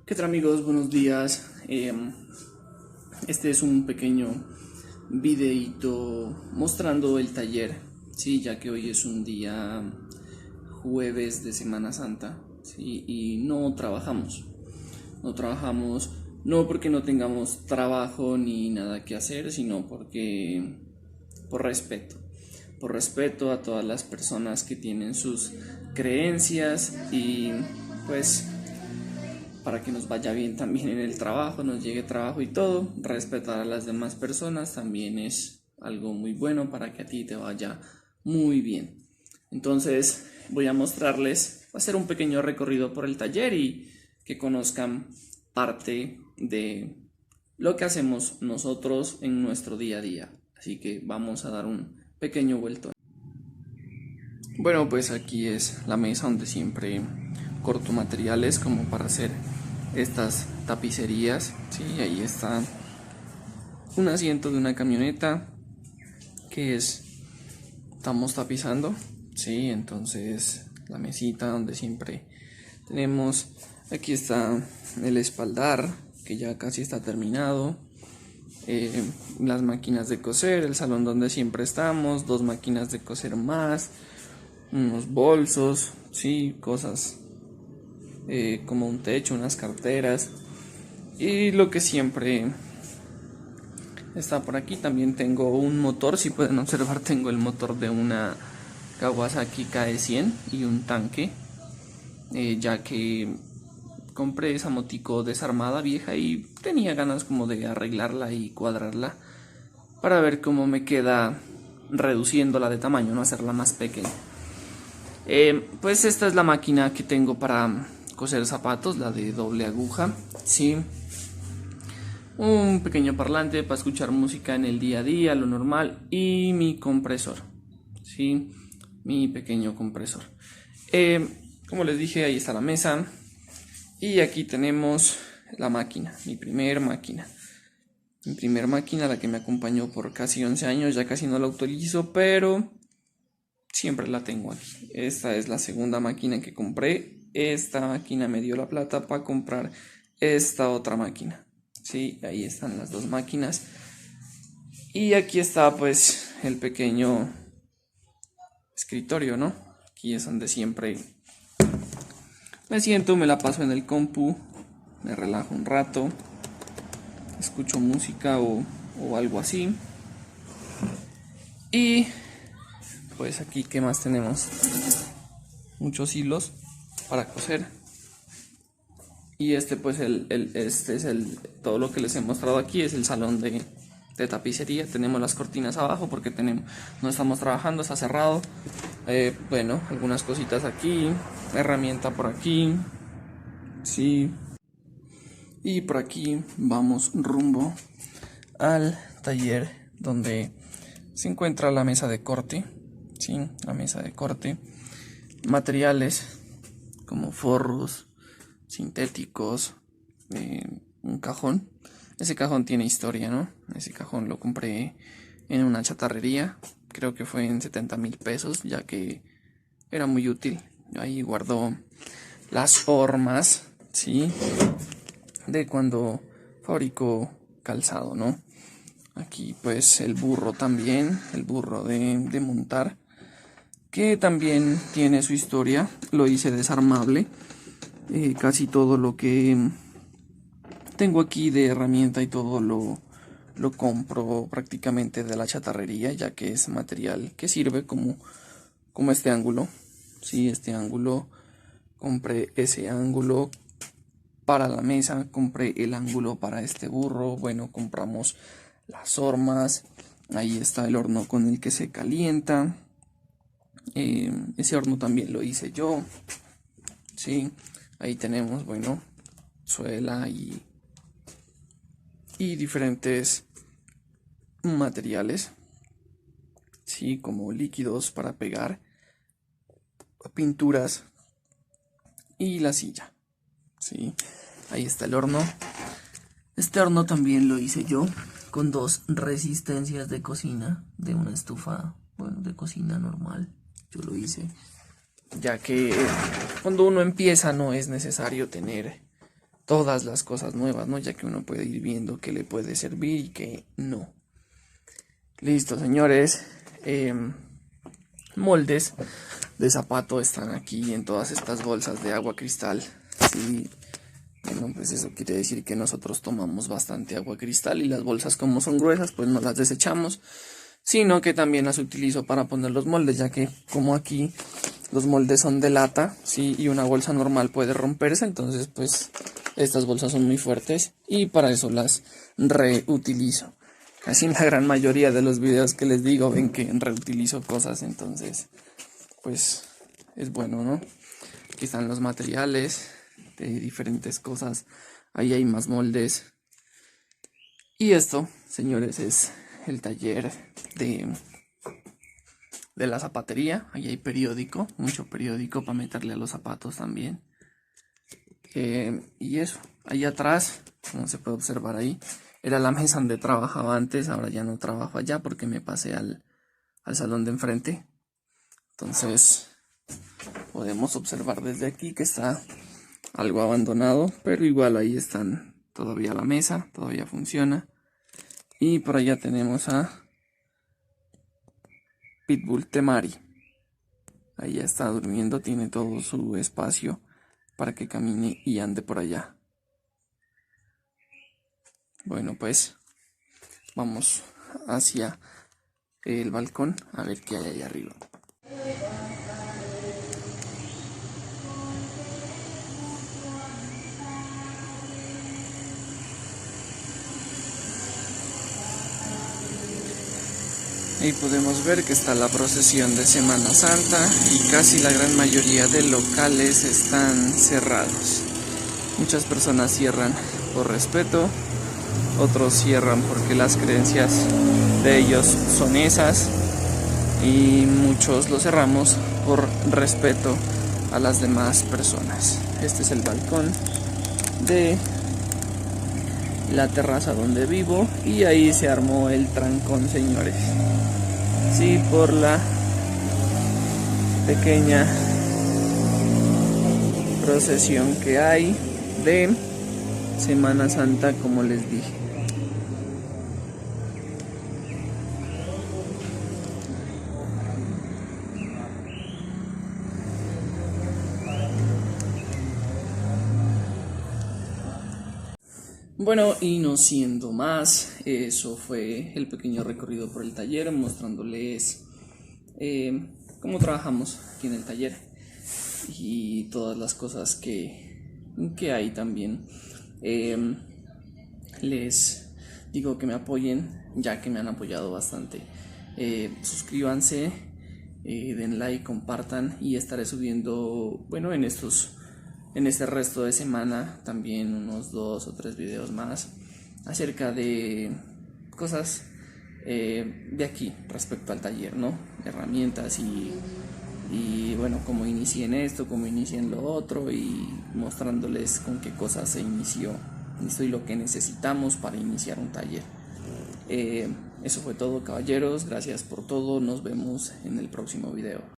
¿Qué tal amigos? Buenos días. Este es un pequeño videito mostrando el taller, sí, ya que hoy es un día jueves de Semana Santa, sí, y no trabajamos. No trabajamos no porque no tengamos trabajo ni nada que hacer, sino porque por respeto. Por respeto a todas las personas que tienen sus creencias y pues para que nos vaya bien también en el trabajo, nos llegue trabajo y todo. Respetar a las demás personas también es algo muy bueno para que a ti te vaya muy bien. Entonces voy a mostrarles, va a ser un pequeño recorrido por el taller y que conozcan parte de lo que hacemos nosotros en nuestro día a día. Así que vamos a dar un pequeño vuelto. Bueno, pues aquí es la mesa donde siempre corto materiales como para hacer estas tapicerías. Sí, ahí está un asiento de una camioneta que estamos tapizando. Sí, entonces la mesita donde siempre tenemos. Aquí está el espaldar que ya casi está terminado. Las máquinas de coser, el salón donde siempre estamos, dos máquinas de coser más, unos bolsos, sí, cosas como un techo, unas carteras y lo que siempre está por aquí. También tengo un motor, si pueden observar tengo el motor de una Kawasaki KE100 y un tanque, ya que compré esa motico desarmada vieja y tenía ganas como de arreglarla y cuadrarla para ver cómo me queda reduciéndola de tamaño, no hacerla más pequeña. Pues esta es la máquina que tengo para coser zapatos, la de doble aguja, sí. Un pequeño parlante para escuchar música en el día a día, lo normal, y mi compresor, sí, mi pequeño compresor. Como les dije, ahí está la mesa y aquí tenemos la máquina, mi primer máquina, la que me acompañó por casi 11 años, ya casi no la utilizo, pero siempre la tengo aquí. Esta es la segunda máquina que compré. Esta máquina me dio la plata para comprar esta otra máquina. Sí, ahí están las dos máquinas. Y aquí está pues el pequeño escritorio, ¿no? Aquí es donde siempre me siento, me la paso en el compu, me relajo un rato, escucho música o algo así. Y pues aquí, ¿qué más tenemos? Muchos hilos para coser. Y este pues este es todo lo que les he mostrado aquí, es el salón de tapicería. Tenemos las cortinas abajo porque no estamos trabajando, está cerrado. Bueno, algunas cositas aquí, herramienta por aquí, sí. Y por aquí vamos rumbo al taller donde se encuentra la mesa de corte, sí, la mesa de corte, materiales como forros sintéticos, un cajón. Ese cajón tiene historia, ¿no? Ese cajón lo compré en una chatarrería, creo que fue en 70,000 pesos, ya que era muy útil. Ahí guardó las hormas, ¿sí? De cuando fabricó calzado, ¿no? Aquí pues el burro también, el burro de montar, que también tiene su historia. Lo hice desarmable. Casi todo lo que tengo aquí de herramienta y todo lo compro prácticamente de la chatarrería, ya que es material que sirve como este ángulo. Sí, este ángulo, compré ese ángulo para la mesa, compré el ángulo para este burro. Bueno, compramos las hormas. Ahí está el horno con el que se calienta. Ese horno también lo hice yo. Sí, ahí tenemos, bueno, suela y diferentes materiales, sí, como líquidos para pegar, pinturas y la silla, sí. Ahí está el horno. Este horno también lo hice yo con dos resistencias de cocina de una estufa, bueno, de cocina normal. Yo lo hice ya que cuando uno empieza no es necesario tener todas las cosas nuevas, ¿no? Ya que uno puede ir viendo qué le puede servir y qué no. Listo, señores. Moldes de zapato están aquí en todas estas bolsas de agua cristal. Sí. Bueno, pues eso quiere decir que nosotros tomamos bastante agua cristal y las bolsas, como son gruesas, pues no las desechamos, sino que también las utilizo para poner los moldes, ya que como aquí los moldes son de lata, sí, y una bolsa normal puede romperse, entonces pues estas bolsas son muy fuertes y para eso las reutilizo. Casi en la gran mayoría de los videos que les digo ven que reutilizo cosas, entonces pues es bueno, ¿no? Aquí están los materiales de diferentes cosas. Ahí hay más moldes. Y esto, señores, es el taller de la zapatería. Ahí hay periódico, mucho periódico para meterle a los zapatos también. Y eso, ahí atrás, como se puede observar ahí, era la mesa donde trabajaba antes. Ahora ya no trabajo allá porque me pasé al salón de enfrente. Entonces podemos observar desde aquí que está algo abandonado, pero igual ahí están todavía la mesa, todavía funciona. Y por allá tenemos a Pitbull Temari. Ahí está durmiendo, tiene todo su espacio para que camine y ande por allá. Bueno, pues vamos hacia el balcón a ver qué hay allá arriba. Ahí podemos ver que está la procesión de Semana Santa y casi la gran mayoría de locales están cerrados. Muchas personas cierran por respeto, otros cierran porque las creencias de ellos son esas y muchos lo cerramos por respeto a las demás personas. Este es el balcón de la terraza donde vivo y ahí se armó el trancón, señores. Sí, por la pequeña procesión que hay de Semana Santa, como les dije. Bueno, y no siendo más, eso fue el pequeño recorrido por el taller, mostrándoles cómo trabajamos aquí en el taller y todas las cosas que hay también. Les digo que me apoyen, ya que me han apoyado bastante. Suscríbanse, den like, compartan y estaré subiendo, bueno, en este resto de semana también unos 2 o 3 videos más acerca de cosas de aquí respecto al taller, ¿no? Herramientas y bueno, cómo inicié en esto, cómo inicié en lo otro y mostrándoles con qué cosas se inició y lo que necesitamos para iniciar un taller. Eso fue todo, caballeros, gracias por todo, nos vemos en el próximo video.